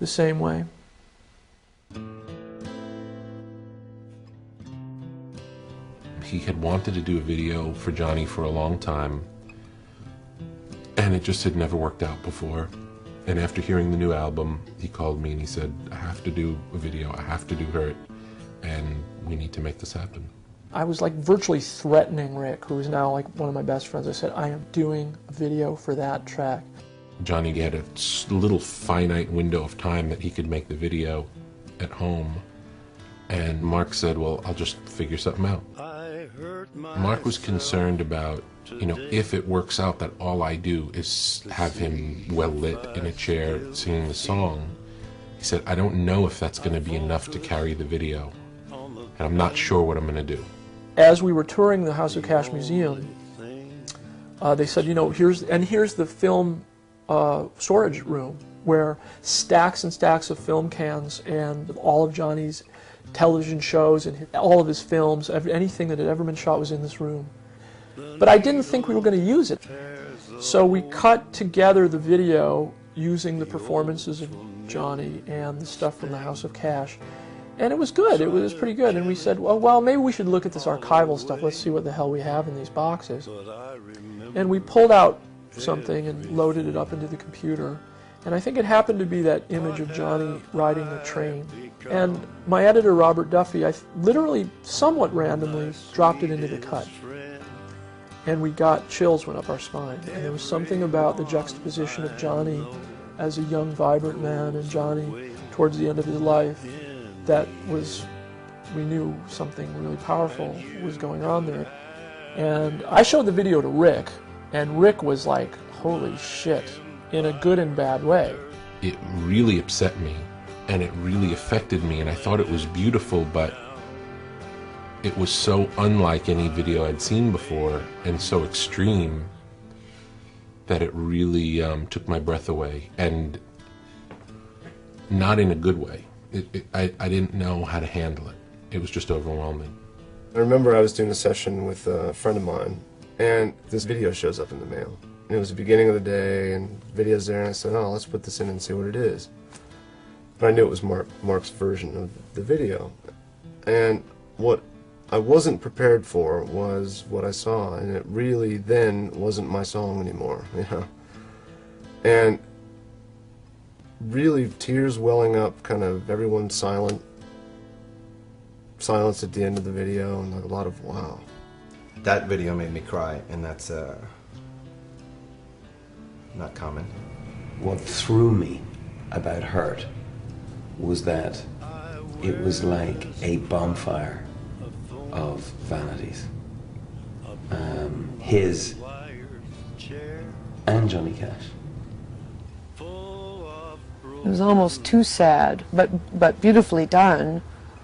the same way. He had wanted to do a video for Johnny for a long time, and it just had never worked out before. And after hearing the new album, he called me and he said, I have to do a video, I have to do Hurt, and we need to make this happen. I was like virtually threatening Rick, who is now like one of my best friends. I said, I am doing a video for that track. Johnny had a little finite window of time that he could make the video at home. And Mark said, well, I'll just figure something out. Mark was concerned about, you know, if it works out that all I do is have him well lit in a chair singing the song. He said, I don't know if that's going to be enough to carry the video, and I'm not sure what I'm going to do. As we were touring the House of Cash Museum, they said, you know, here's the film storage room where stacks and stacks of film cans and all of Johnny's television shows and all of his films, anything that had ever been shot was in this room. But I didn't think we were going to use it. So we cut together the video using the performances of Johnny and the stuff from the House of Cash. And it was good. It was pretty good. And we said, well, maybe we should look at this archival stuff. Let's see what the hell we have in these boxes. And we pulled out something and loaded it up into the computer. And I think it happened to be that image of Johnny riding the train. And my editor, Robert Duffy, I literally, somewhat randomly, dropped it into the cut. And we got chills went up our spine. And there was something about the juxtaposition of Johnny as a young, vibrant man and Johnny towards the end of his life that was, we knew something really powerful was going on there. And I showed the video to Rick, and Rick was like, holy shit, in a good and bad way. It really upset me, and it really affected me, and I thought it was beautiful, but it was so unlike any video I'd seen before, and so extreme, that it really took my breath away, and not in a good way. I didn't know how to handle it. It was just overwhelming. I remember I was doing a session with a friend of mine, and this video shows up in the mail. And it was the beginning of the day, and the video's there, and I said, oh, let's put this in and see what it is. But I knew it was Mark's version of the video. And what I wasn't prepared for was what I saw, and it really then wasn't my song anymore, you know. And really tears welling up, kind of everyone silence at the end of the video, and like a lot of wow. That video made me cry, and that's not common. What threw me about Hurt was that it was like a bonfire of vanities. His and Johnny Cash. It was almost too sad, but beautifully done.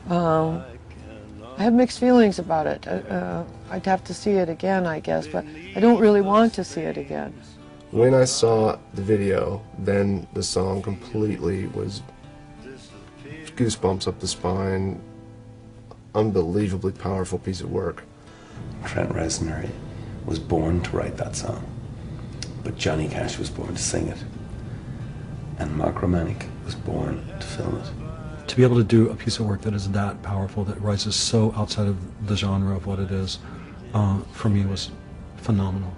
I have mixed feelings about it. I'd have to see it again, I guess, but I don't really want to see it again. When I saw the video, then the song completely was goosebumps up the spine. Unbelievably powerful piece of work. Trent Reznor was born to write that song, but Johnny Cash was born to sing it. And Mark Romanek was born to film it. To be able to do a piece of work that is that powerful, that rises so outside of the genre of what it is, for me was phenomenal.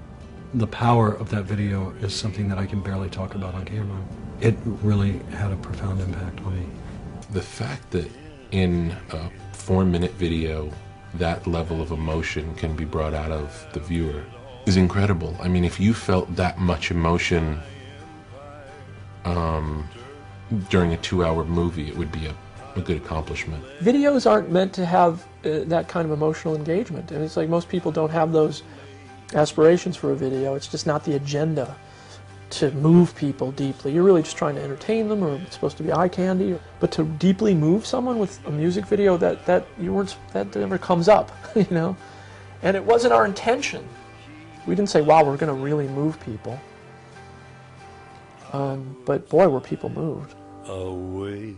The power of that video is something that I can barely talk about on camera. It really had a profound impact on me. The fact that in a 4-minute video that level of emotion can be brought out of the viewer is incredible. I mean, if you felt that much emotion during a 2-hour movie, it would be a good accomplishment. Videos aren't meant to have that kind of emotional engagement, and it's like most people don't have those aspirations for a video. It's just not the agenda to move people deeply. You're really just trying to entertain them, or it's supposed to be eye candy. But to deeply move someone with a music video, that never comes up, you know. And it wasn't our intention. We didn't say, "Wow, we're going to really move people." But boy, were people moved. Away